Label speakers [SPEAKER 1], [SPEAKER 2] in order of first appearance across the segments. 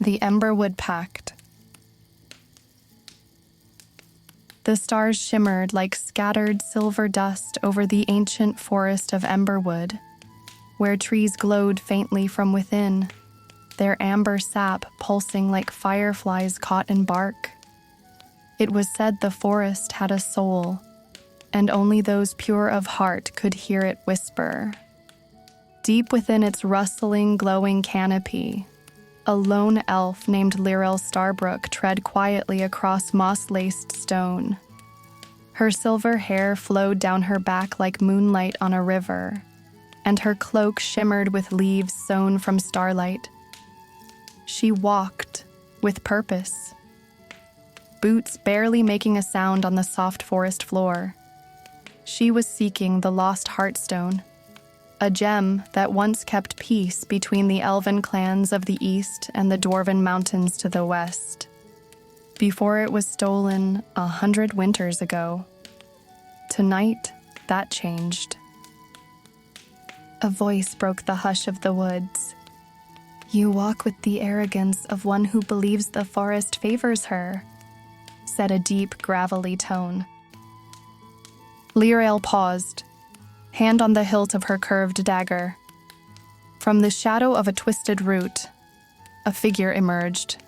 [SPEAKER 1] The Emberwood Pact. The stars shimmered like scattered silver dust over the ancient forest of Emberwood, where trees glowed faintly from within, their amber sap pulsing like fireflies caught in bark. It was said the forest had a soul, and only those pure of heart could hear it whisper. Deep within its rustling, glowing canopy, a lone elf named Lyrel Starbrook tread quietly across moss-laced stone. Her silver hair flowed down her back like moonlight on a river, and her cloak shimmered with leaves sewn from starlight. She walked with purpose, boots barely making a sound on the soft forest floor. She was seeking the lost Heartstone, a gem that once kept peace between the elven clans of the east and the Dwarven mountains to the west, before it was stolen 100 winters ago. Tonight, that changed. A voice broke the hush of the woods. "You walk with the arrogance of one who believes the forest favors her," said a deep, gravelly tone. Lyrel paused, hand on the hilt of her curved dagger. From the shadow of a twisted root, a figure emerged,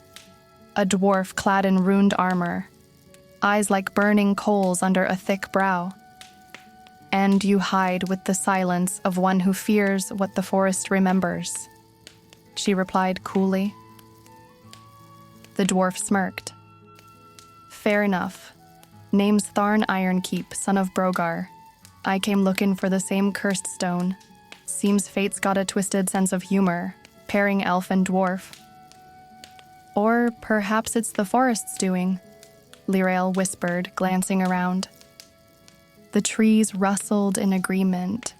[SPEAKER 1] a dwarf clad in ruined armor, eyes like burning coals under a thick brow. "And you hide with the silence of one who fears what the forest remembers," she replied coolly. The dwarf smirked. "Fair enough. Name's Tharn Ironkeep, son of Brogar. I came looking for the same cursed stone. Seems fate's got a twisted sense of humor, pairing elf and dwarf. Or perhaps it's the forest's doing," Lyrel whispered, glancing around. The trees rustled in agreement,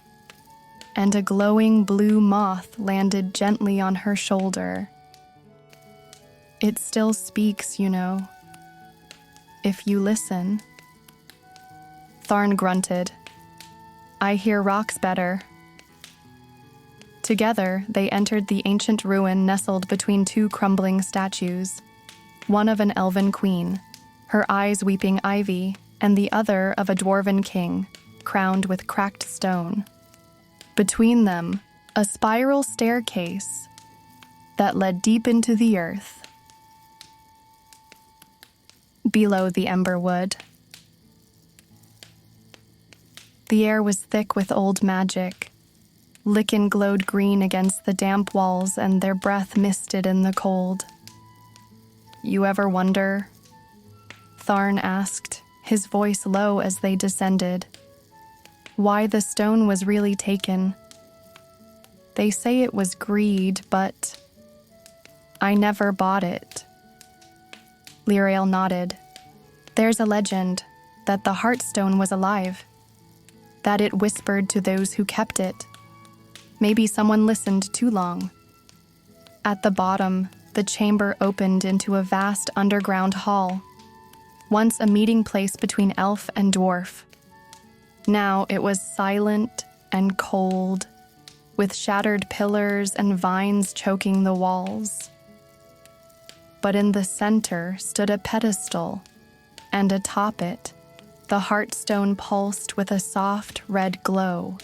[SPEAKER 1] and a glowing blue moth landed gently on her shoulder. "It still speaks, you know, if you listen." Tharn grunted. "I hear rocks better." Together, they entered the ancient ruin nestled between two crumbling statues, one of an elven queen, her eyes weeping ivy, and the other of a dwarven king, crowned with cracked stone. Between them, a spiral staircase that led deep into the earth. Below the Emberwood, the air was thick with old magic. Lichen glowed green against the damp walls, and their breath misted in the cold. "You ever wonder?" Tharn asked, his voice low as they descended. "Why the stone was really taken? They say it was greed, but I never bought it." Lyrel nodded. "There's a legend that the Heartstone was alive, that it whispered to those who kept it. Maybe someone listened too long." At the bottom, the chamber opened into a vast underground hall, once a meeting place between elf and dwarf. Now it was silent and cold, with shattered pillars and vines choking the walls. But in the center stood a pedestal, and atop it, the Heartstone pulsed with a soft red glow.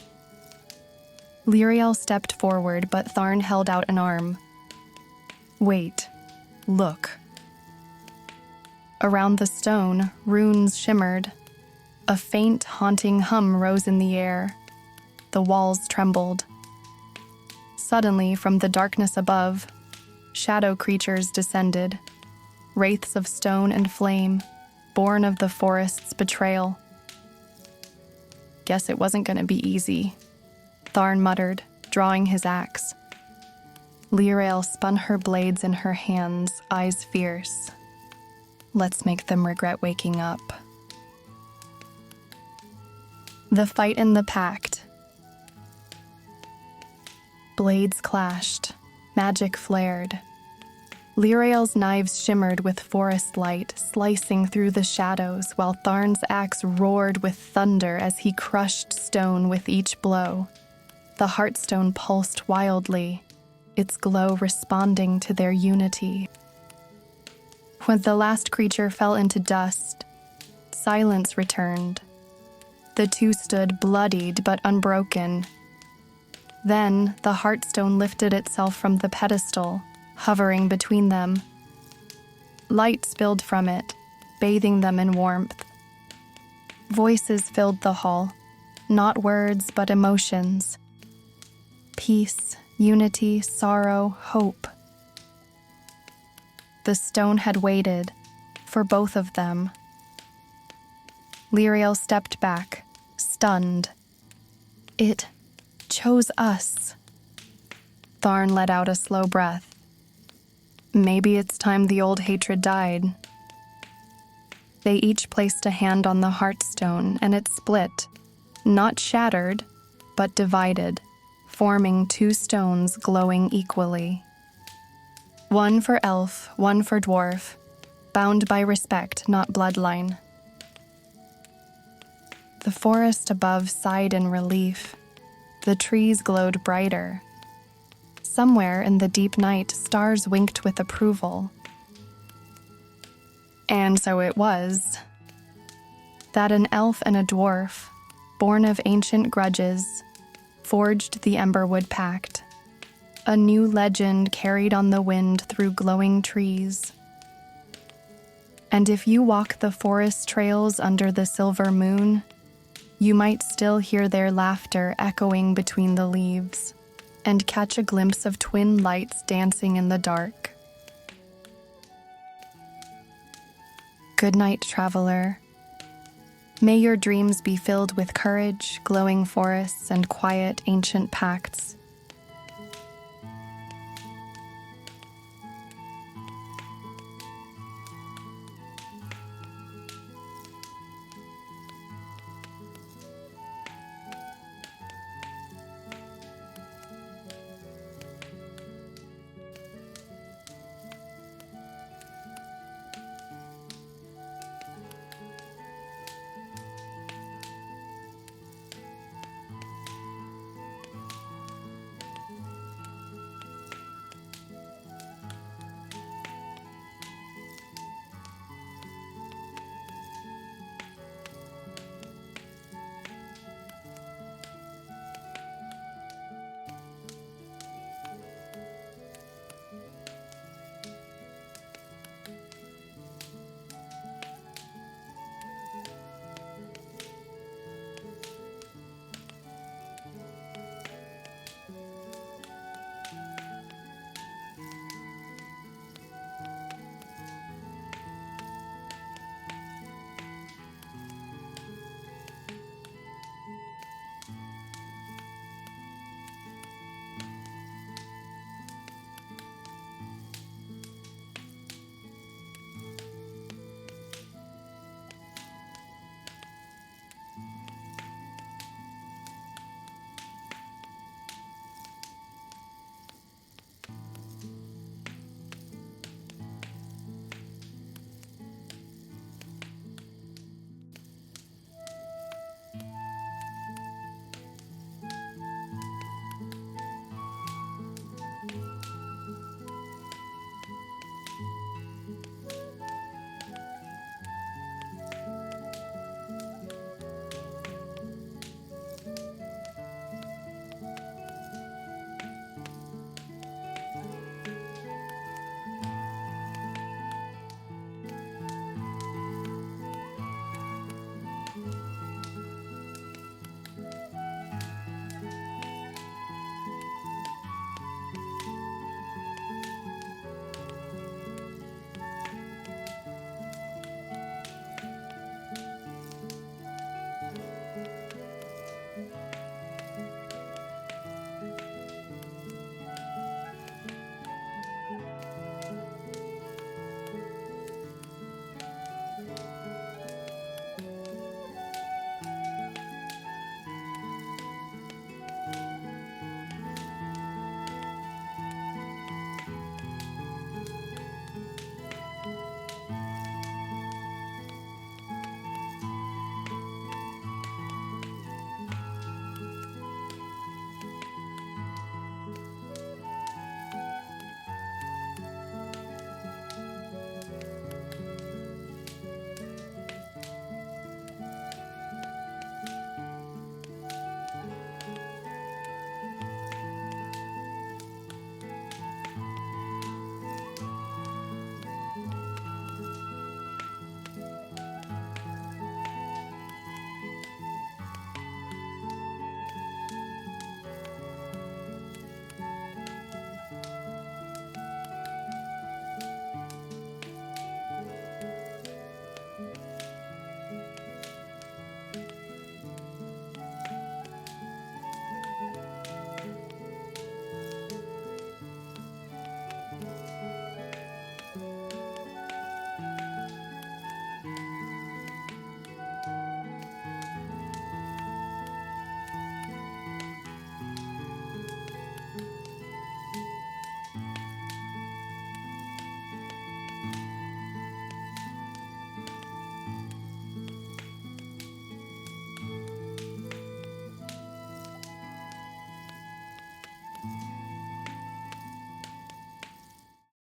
[SPEAKER 1] Lyrel stepped forward, but Tharn held out an arm. "Wait, look." Around the stone, runes shimmered. A faint, haunting hum rose in the air. The walls trembled. Suddenly, from the darkness above, shadow creatures descended, wraiths of stone and flame, born of the forest's betrayal. "Guess it wasn't going to be easy," Tharn muttered, drawing his axe. Lyrel spun her blades in her hands, eyes fierce. "Let's make them regret waking up." The fight in the Pact. Blades clashed, magic flared. Lyrel's knives shimmered with forest light, slicing through the shadows, while Tharn's axe roared with thunder as he crushed stone with each blow. The Heartstone pulsed wildly, its glow responding to their unity. When the last creature fell into dust, silence returned. The two stood bloodied but unbroken. Then the heartstone lifted itself from the pedestal, hovering between them. Light spilled from it, bathing them in warmth. Voices filled the hall, not words but emotions. Peace, unity, sorrow, hope. The stone had waited for both of them. Lyriel stepped back, stunned. It chose us. Tharn let out a slow breath. Maybe it's time the old hatred died. They each placed a hand on the heartstone, and it split, not shattered, but divided, forming two stones glowing equally. One for elf, one for dwarf, bound by respect, not bloodline. The forest above sighed in relief. The trees glowed brighter. Somewhere in the deep night, stars winked with approval. And so it was that an elf and a dwarf, born of ancient grudges, forged the Emberwood Pact, a new legend carried on the wind through glowing trees. And if you walk the forest trails under the silver moon, you might still hear their laughter echoing between the leaves and catch a glimpse of twin lights dancing in the dark. Good night, traveler. May your dreams be filled with courage, glowing forests, and quiet ancient pacts.